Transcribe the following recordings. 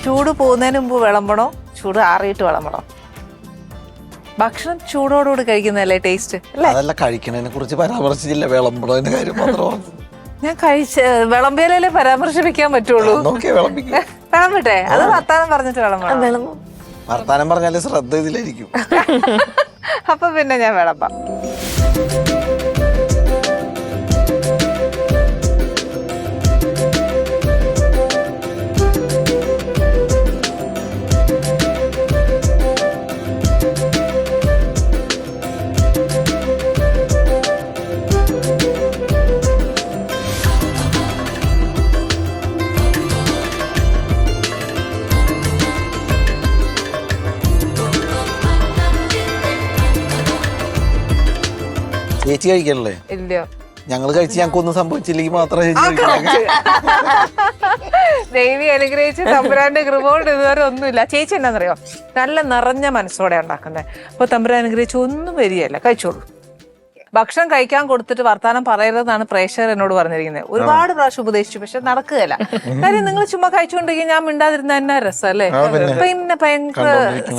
ചൂട് പോകുന്നതിന് മുമ്പ് വിളമ്പണോ ചൂട് ആറിയിട്ട് വിളമ്പണോ? ഭക്ഷണം ചൂടോടുകൂടി കഴിക്കുന്നതല്ലേ ടേസ്റ്റ് അല്ലേ? അതല്ല, കഴിക്കണതിനെ കുറിച്ച് പരാമർശിച്ചില്ല, വിളമ്പണതിന്റെ കാര്യം മാത്രം. ഞാൻ വിളമ്പിയാലേ പരാമർശിപ്പിക്കാൻ പറ്റുള്ളൂ. വിളമ്പട്ടെ? അത് വർത്താനം പറഞ്ഞിട്ട് വിളമ്പണം. വർത്താനം പറഞ്ഞാല് ശ്രദ്ധ ഇതിലായിരിക്കും. അപ്പൊ പിന്നെ ഞാൻ വിളമ്പാം. ചേച്ചി കഴിക്കണല്ലേ? ഇല്ലയോ? ഞങ്ങള് കഴിച്ച് ഞങ്ങൾക്കൊന്നും സംഭവിച്ചില്ലെങ്കിൽ മാത്രമേ ദേവി അനുഗ്രഹിച്ച് തമ്പുരാന്റെ കൃപ കൊണ്ട് ഇതുവരെ ഒന്നുമില്ല. ചേച്ചി എന്നാന്നറിയോ, നല്ല നിറഞ്ഞ മനസ്സോടെ ഉണ്ടാക്കുന്നത്. അപ്പൊ തമ്പുരാൻ അനുഗ്രഹിച്ച് ഒന്നും വരികയല്ല, കഴിച്ചോളൂ. ഭക്ഷണം കഴിക്കാൻ കൊടുത്തിട്ട് വർത്താനം പറയരുതെന്നാണ് പ്രേക്ഷകർ എന്നോട് പറഞ്ഞിരിക്കുന്നത്. ഒരുപാട് പ്രാവശ്യം ഉപദേശിച്ചു, പക്ഷെ നടക്കുകയല്ല. കാര്യം നിങ്ങൾ ചുമ്മാ കഴിച്ചുകൊണ്ടിരിക്കും, ഞാൻ മിണ്ടാതിരുന്ന എന്നാ രസം അല്ലേ? പിന്നെ ഭയങ്കര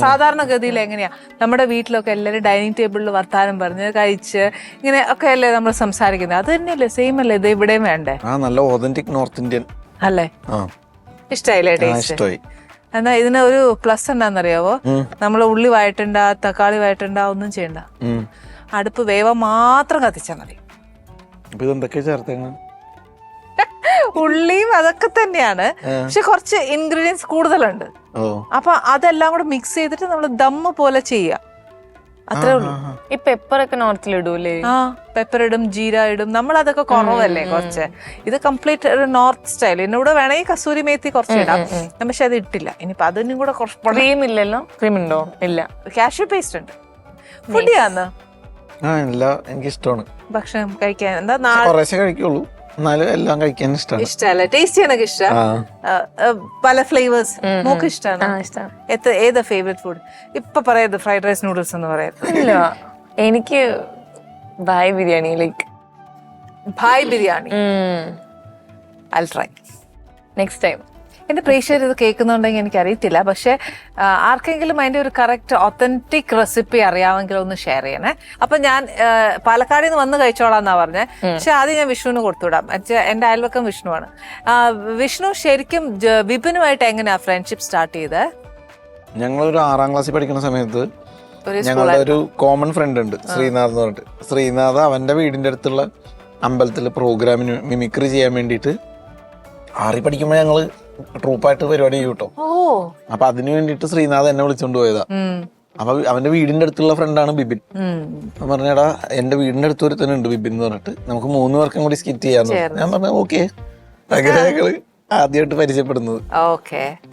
സാധാരണഗതിയിൽ എങ്ങനെയാ നമ്മുടെ വീട്ടിലൊക്കെ എല്ലാവരും ഡൈനിങ് ടേബിളിൽ വർത്താനം പറഞ്ഞ് കഴിച്ച് ഇങ്ങനെ ഒക്കെ അല്ലേ നമ്മൾ സംസാരിക്കുന്നത്? അത് തന്നെയല്ലേ, സെയിം അല്ലേ ഇത് ഇവിടെയും വേണ്ടേ? നല്ല ഓതന്റിക് നോർത്ത് ഇന്ത്യൻ അല്ലേ? ഇഷ്ടായില്ലേ ടേസ്റ്റ്? എന്നാ ഇതിന് ഒരു പ്ലസ് എന്താണെന്നറിയാവോ? നമ്മള് ഉള്ളി വഴറ്റണ്ട, തക്കാളി വഴറ്റണ്ട, ഒന്നും ചെയ്യണ്ട. അടുപ്പ് വേവാൻ മാത്രം കത്തിച്ചാൽ മതി. ഉള്ളിയും അതൊക്കെ തന്നെയാണ്, പക്ഷെ കുറച്ച് ഇൻഗ്രീഡിയൻസ് കൂടുതലുണ്ട്. അപ്പൊ അതെല്ലാം കൂടെ മിക്സ് ചെയ്തിട്ട് നമ്മൾ ദമ്മ് പോലെ ചെയ്യാം, അത്രേ ഉള്ളൂ. ഈ പെപ്പറൊക്കെ നോർത്തിൽ ഇടൂലേ? പെപ്പർ ഇടും, ജീര ഇടും. നമ്മൾ അതൊക്കെ കുറവല്ലേ കുറച്ച്. ഇത് കംപ്ലീറ്റ് ഒരു നോർത്ത് സ്റ്റൈൽ. എന്നോട് വേണമെങ്കിൽ കസൂരി മേത്തി കുറച്ച് ഇടാം, പക്ഷെ അത് ഇട്ടില്ല. ഇനിയിപ്പൊ അതിനും കൂടെ കുറച്ച് ക്രീം ഇല്ലല്ലോ? ക്രീം ഉണ്ടോ? ഇല്ല. കാഷ്യൂ പേസ്റ്റ് ഉണ്ട്. ഫുഡിയാന്ന് എനിക്ക് ഇഷ്ടമാണ് ഭക്ഷണം കഴിക്കാൻ. എന്താ കഴിക്കുള്ളൂ, എന്നാലും എല്ലാം കഴിക്കാൻ ഇഷ്ടമാണ്. ഇഷ്ടല്ലേ? ടേസ്റ്റ് ചെയ്യാനൊക്കെ ഇഷ്ടം. പല ഫ്ലേവേഴ്സ് നമുക്ക് ഇഷ്ടമാണ്. ഏതാ ഫേവറേറ്റ് ഫുഡ്? ഇപ്പൊ പറയത് ഫ്രൈഡ് റൈസ് നൂഡിൽസ് എന്ന് പറയുന്നത്. എനിക്ക് bhai biryani. Like bhai biryani. I'll try next time. എന്റെ പ്രേക്ഷകർ ഇത് കേൾക്കുന്നുണ്ടെങ്കിൽ എനിക്കറിയത്തില്ല, പക്ഷെ ആർക്കെങ്കിലും അതിന്റെ ഒരു കറക്റ്റ് ഒത്തന്റിക് റെസിപ്പി അറിയാമെങ്കിൽ ഒന്ന് ഷെയർ ചെയ്യണേ. അപ്പൊ ഞാൻ പാലക്കാടിൽ നിന്ന് വന്ന് കഴിച്ചോളാന്നാ പറഞ്ഞേ, പക്ഷെ ആദ്യം ഞാൻ വിഷ്ണുവിന് കൊടുത്തുവിടാം. എന്റെ അയൽവക്കം വിഷ്ണുവാണ്. വിഷ്ണു ശരിക്കും വിപിനുമായിട്ട് എങ്ങനെയാ ഫ്രണ്ട്ഷിപ്പ് സ്റ്റാർട്ട് ചെയ്തത്? ഞങ്ങളൊരു 6ാം ക്ലാസ്സിൽ പഠിക്കുന്ന സമയത്ത് ഞങ്ങളുടെ ഒരു കോമൺ ഫ്രണ്ട് ഉണ്ട്, ശ്രീനാഥ് എന്ന് പറഞ്ഞിട്ട്. ശ്രീനാഥ് അവന്റെ വീടിന്റെ അടുത്തുള്ള അമ്പലത്തില് പ്രോഗ്രാമിന് മിമിക്രി ചെയ്യാൻ വേണ്ടിയിട്ട് 6ൽ പഠിക്കുമ്പോൾ ഞങ്ങള് ട്രൂപ്പായിട്ട് പരിപാടി ചെയ്യും കേട്ടോ. അപ്പൊ അതിന് വേണ്ടിട്ട് ശ്രീനാഥ് എന്നെ വിളിച്ചോണ്ട് പോയതാ. അപ്പൊ അവന്റെ വീടിന്റെ അടുത്തുള്ള ഫ്രണ്ടാണ് ബിബിൻ. പറഞ്ഞടാ, എന്റെ വീടിന്റെ അടുത്ത് ഒരു തന്നെ ഉണ്ട് ബിബിൻ എന്ന് പറഞ്ഞിട്ട്, നമുക്ക് 3 പേർക്കും കൂടി സ്കിറ്റ് ചെയ്യാന്ന്. ഞാൻ പറഞ്ഞു ഓക്കെ. അങ്ങനെ ഞങ്ങള് ആദ്യമായിട്ട് പരിചയപ്പെടുന്നത്.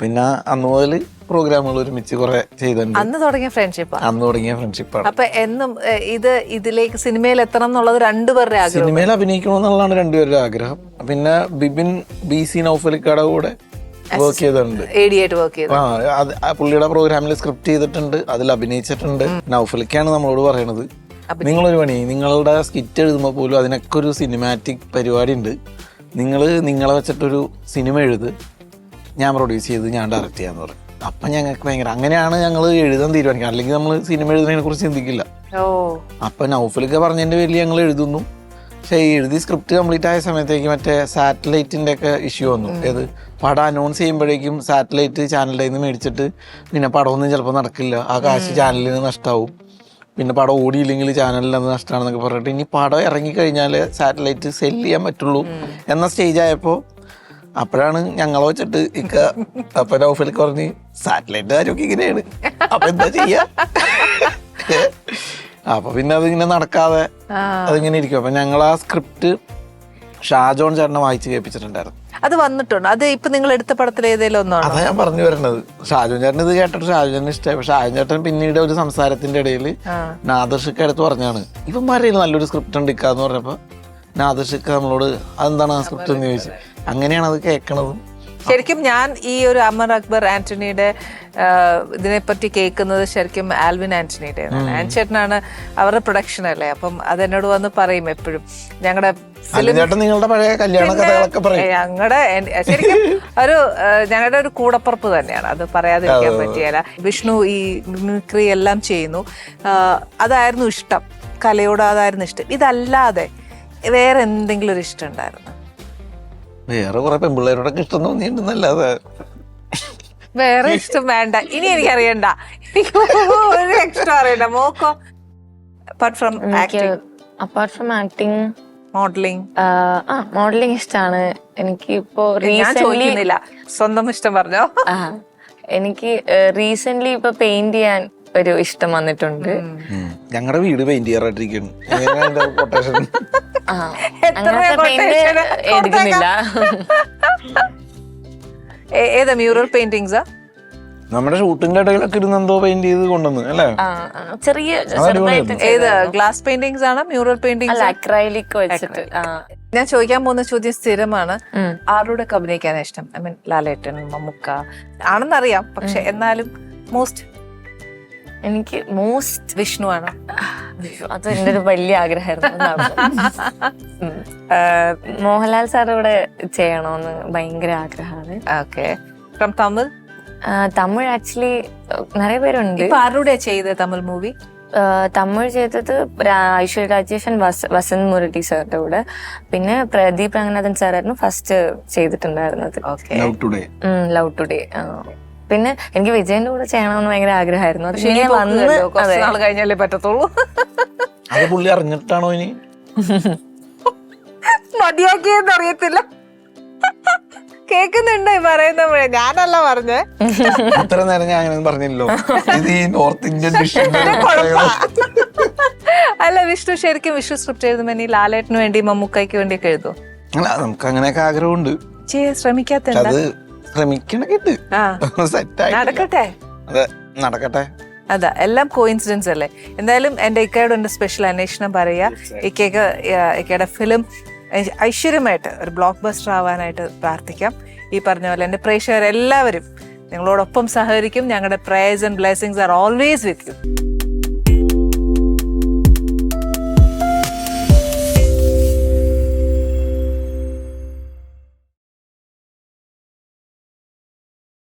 പിന്നെ അന്ന് മുതൽ പ്രോഗ്രാമുകൾ ഒരുമിച്ച് കുറെ ചെയ്തിട്ടുണ്ട്. അന്ന് തുടങ്ങിയ ഫ്രണ്ട്ഷിപ്പാണ്. അപ്പൊ എന്നും ഇതിലേക്ക് സിനിമയിൽ എത്തണം എന്നുള്ളത് രണ്ടുപേരുടെ ആഗ്രഹം. സിനിമയിൽ അഭിനയിക്കണമെന്നുള്ളതാണ് രണ്ടുപേരുടെ ആഗ്രഹം. പിന്നെ ബിബിൻ BC നൗഫലിക്കയുടെ കൂടെ വർക്ക് ചെയ്തിട്ടുണ്ട്. പുള്ളിയുടെ പ്രോഗ്രാമിൽ സ്ക്രിപ്റ്റ് ചെയ്തിട്ടുണ്ട്, അതിൽ അഭിനയിച്ചിട്ടുണ്ട്. നൗഫലിക്കാണ് നമ്മളോട് പറയണത്, നിങ്ങളൊരു പണി, നിങ്ങളുടെ സ്കിറ്റ് എഴുതുമ്പോൾ പോലും അതിനൊക്കെ ഒരു സിനിമാറ്റിക് പരിപാടി ഉണ്ട്. നിങ്ങളെ വെച്ചിട്ടൊരു സിനിമ എഴുത്, ഞാൻ പ്രൊഡ്യൂസ് ചെയ്ത് ഞാൻ ഡയറക്റ്റ് ചെയ്യാന്ന് പറയും. അപ്പം ഞങ്ങൾക്ക് ഭയങ്കര, അങ്ങനെയാണ് ഞങ്ങൾ എഴുതാൻ തീരുമാനിക്കുക. അല്ലെങ്കിൽ നമ്മൾ സിനിമ എഴുതുന്നതിനെ കുറിച്ച് ചിന്തിക്കില്ല. അപ്പൊ നൗഫലൊക്കെ പറഞ്ഞതിന്റെ പേരിൽ ഞങ്ങൾ എഴുതുന്നു. പക്ഷെ എഴുതി സ്ക്രിപ്റ്റ് കംപ്ലീറ്റ് ആയ സമയത്തേക്ക് മറ്റേ സാറ്റലൈറ്റിന്റെ ഒക്കെ ഇഷ്യൂ വന്നു. ഏത് പടം അനൗൺസ് ചെയ്യുമ്പോഴേക്കും സാറ്റലൈറ്റ് ചാനലിൽ നിന്ന് മേടിച്ചിട്ട് പിന്നെ പടമൊന്നും ചിലപ്പോൾ നടക്കില്ല, ആ കാശ് ചാനലിന് നഷ്ടമാവും. പിന്നെ പടം ഓടിയില്ലെങ്കിൽ ചാനലിൽ അത് നഷ്ടമാണെന്നൊക്കെ പറഞ്ഞിട്ട് ഇനി പടം ഇറങ്ങിക്കഴിഞ്ഞാൽ സാറ്റലൈറ്റ് സെല് ചെയ്യാൻ പറ്റുള്ളൂ എന്ന സ്റ്റേജ് ആയപ്പോൾ അപ്പോഴാണ് ഞങ്ങളെ വെച്ചിട്ട് അപ്പൊ നൗഫലിക്ക് പറഞ്ഞ് സാറ്റലൈറ്റ് കാര്യമൊക്കെ ഇങ്ങനെയാണ്, അപ്പൊ എന്താ ചെയ്യാ. അപ്പൊ പിന്നെ അതിങ്ങനെ നടക്കാതെ അതിങ്ങനെ ഇരിക്കും. അപ്പൊ ഞങ്ങൾ ആ സ്ക്രിപ്റ്റ് ഷാജോൺ ചേട്ടനെ വായിച്ച് കേൾപ്പിച്ചിട്ടുണ്ടായിരുന്നു. അത് വന്നിട്ടുണ്ട്. അത് ഇപ്പൊ നിങ്ങൾ എടുത്ത പടത്തിൽ ഏതെങ്കിലും ഒന്നാണ്? അതാ ഞാൻ പറഞ്ഞു വരുന്നത്. ഷാജോൺ ചേട്ടൻ ഇത് കേട്ടിട്ട് ഷാജോൻ ഇഷ്ടമായി. പക്ഷെ ഷാജോൻ ചേട്ടൻ പിന്നീട് ഒരു സംസാരത്തിന്റെ ഇടയിൽ നാദർഷിക്ക എടുത്ത് പറഞ്ഞാണ്, ഇവന്മാരെ നല്ലൊരു സ്ക്രിപ്റ്റ് ഉണ്ട് ഇക്കാന്ന് പറഞ്ഞപ്പോ നാദർഷിക്ക നമ്മളോട് അതെന്താണ് ആ സ്ക്രിപ്റ്റ് എന്ന് ചോദിച്ചു. അങ്ങനെയാണ് അത് കേൾക്കണതും ശരിക്കും ഞാൻ ഈ ഒരു അമർ അക്ബർ ആന്റണിയുടെ ഇതിനെപ്പറ്റി കേൾക്കുന്നത് ശരിക്കും ആൽവിൻ ആന്റണിയുടെ ആൻചേട്ടനാണ് അവരുടെ പ്രൊഡക്ഷൻ അല്ലേ. അപ്പം അതെന്നോട് വന്ന് പറയും എപ്പോഴും ഞങ്ങളുടെ നിങ്ങളുടെ പഴയ കല്യാണ കഥകളൊക്കെ പറയും. ഞങ്ങളുടെ ശരിക്കും ഞങ്ങളുടെ ഒരു കൂടപ്പുറപ്പ് തന്നെയാണ്, അത് പറയാതിരിക്കാൻ പറ്റിയല്ല. വിഷ്ണു ഈ മിമിക്രി എല്ലാം ചെയ്യുന്നു, അതായിരുന്നു ഇഷ്ടം, കലയോട് അതായിരുന്നു ഇഷ്ടം. ഇതല്ലാതെ വേറെ എന്തെങ്കിലും ഒരു ഇഷ്ടം ഉണ്ടായിരുന്നു? വേറെ കുറെ പെൺപിള്ളേരോടൊക്കെ ഇഷ്ടം തോന്നിയിട്ടുണ്ടല്ലാതെ വേറെ ഇഷ്ടം വേണ്ട, ഇനി എനിക്ക് അറിയണ്ട, എനിക്ക് ഒരു എക്സ്ട്രാ അറിയണ്ട. മോക്കോ? Apart from acting modelling. Modelling ഇഷ്ടമാണ് എനിക്ക്. ഇപ്പോ ഞാൻ ചോദിക്കുന്നില്ല, സ്വന്തം ഇഷ്ടം പറഞ്ഞോ. എനിക്ക് റീസെന്റ് ഇപ്പൊ പെയിന്റ് ചെയ്യാൻ ഒരു ഇഷ്ടം വന്നിട്ടുണ്ട്. ഞങ്ങളുടെ വീട് പെയിന്റ് ചെയ്യാറായിട്ടിരിക്കുന്നു. എടുക്കുന്നില്ല. ഏതാ മ്യൂറൽ പെയിന്റിങ്സാ? നമ്മുടെ ഷൂട്ടിന്റെ ഇടയിലൊക്കെ ഇരുന്ന് എന്തോ പെയിന്റ് ചെയ്ത് കൊണ്ടുവന്നു അല്ലേ? ചെറിയ ഏത് ഗ്ലാസ് പെയിന്റിങ്സ് ആണ്, മ്യൂറൽ പെയിന്റിങ്സ്? അക്രൈലിക് വെച്ചിട്ട്. ഞാൻ ചോദിക്കാൻ പോകുന്ന ചോദ്യം സ്ഥിരമാണ്, ആരുടെ അഭിനയിക്കാൻ ഇഷ്ടം? ഐ മീൻ ലാലേട്ടൻ, മമ്മൂക്ക ആണെന്നറിയാം, പക്ഷെ എന്നാലും മോസ്റ്റ്? എനിക്ക് മോസ്റ്റ് വിഷ്ണു ആണ്. അത് എന്റെ ഒരു വലിയ ആഗ്രഹമായിരുന്നു. മോഹൻലാൽ സാർ ഇവിടെ ചെയ്യണോന്ന് ഭയങ്കര ആഗ്രഹമാണ്. Okay. From Tamil? Tamil actually നിറയെ പേരുണ്ട്. ആരുടെ ചെയ്ത തമിഴ് മൂവി? തമിഴ് ചെയ്തത് ഐശ്വര്യ രാജേഷൻ, വസന്ത് മുരളി സാറിന്റെ കൂടെ, പിന്നെ പ്രദീപ് രംഗനാഥൻ സാറായിരുന്നു ഫസ്റ്റ് ചെയ്തിട്ടുണ്ടായിരുന്നത്. Love today. പിന്നെ എനിക്ക് വിജയന്റെ കൂടെ ചെയ്യണമെന്ന് ഭയങ്കര ആഗ്രഹമായിരുന്നു. നാൾ കഴിഞ്ഞാലേ പറ്റത്തുള്ളൂ. അത് പുള്ളി അറിഞ്ഞിട്ടാണോ ഇനി മതിയാക്കിയെന്ന് അറിയത്തില്ല. കേക്കുന്നുണ്ടോ ഈ പറയുന്ന? ഞാനല്ല പറഞ്ഞേ, അത്ര നേരം ഞാൻ അങ്ങനെ പറഞ്ഞല്ലോ. ഇത് ഈ നോർത്ത് ഇന്ത്യൻ ഡിഷ്. അല്ല, വിഷ്ണു ശരിക്കും വിഷ്ണു സ്ക്രിപ്റ്റ് എഴുതുമ്പോ നീ ലാലേട്ടന് വേണ്ടി മമ്മൂക്കയ്ക്ക് വേണ്ടിയൊക്കെ എഴുതും? അല്ല, നമുക്ക് അങ്ങനെയൊക്കെ ആഗ്രഹമുണ്ട്. ശ്രമിക്കാത്ത അത് ശ്രമിക്കണൊക്കെ നടക്കട്ടെ. അതെ, നടക്കട്ടെ. അതാ, എല്ലാം കോയിൻസിഡൻസ് അല്ലേ. എന്തായാലും എന്റെ ഇക്കയോട് എന്റെ സ്പെഷ്യൽ അന്വേഷണം പറയാ. ഇക്കയുടെ ഫിലിം ഐശ്വര്യമായിട്ട് ഒരു ബ്ലോക്ക് ബസ്റ്റർ ആവാനായിട്ട് പ്രാർത്ഥിക്കാം. ഈ പറഞ്ഞ പോലെ എന്റെ പ്രേക്ഷകരെല്ലാവരും നിങ്ങളോടൊപ്പം സഹകരിക്കും. ഞങ്ങളുടെ prayers and blessings are always with you.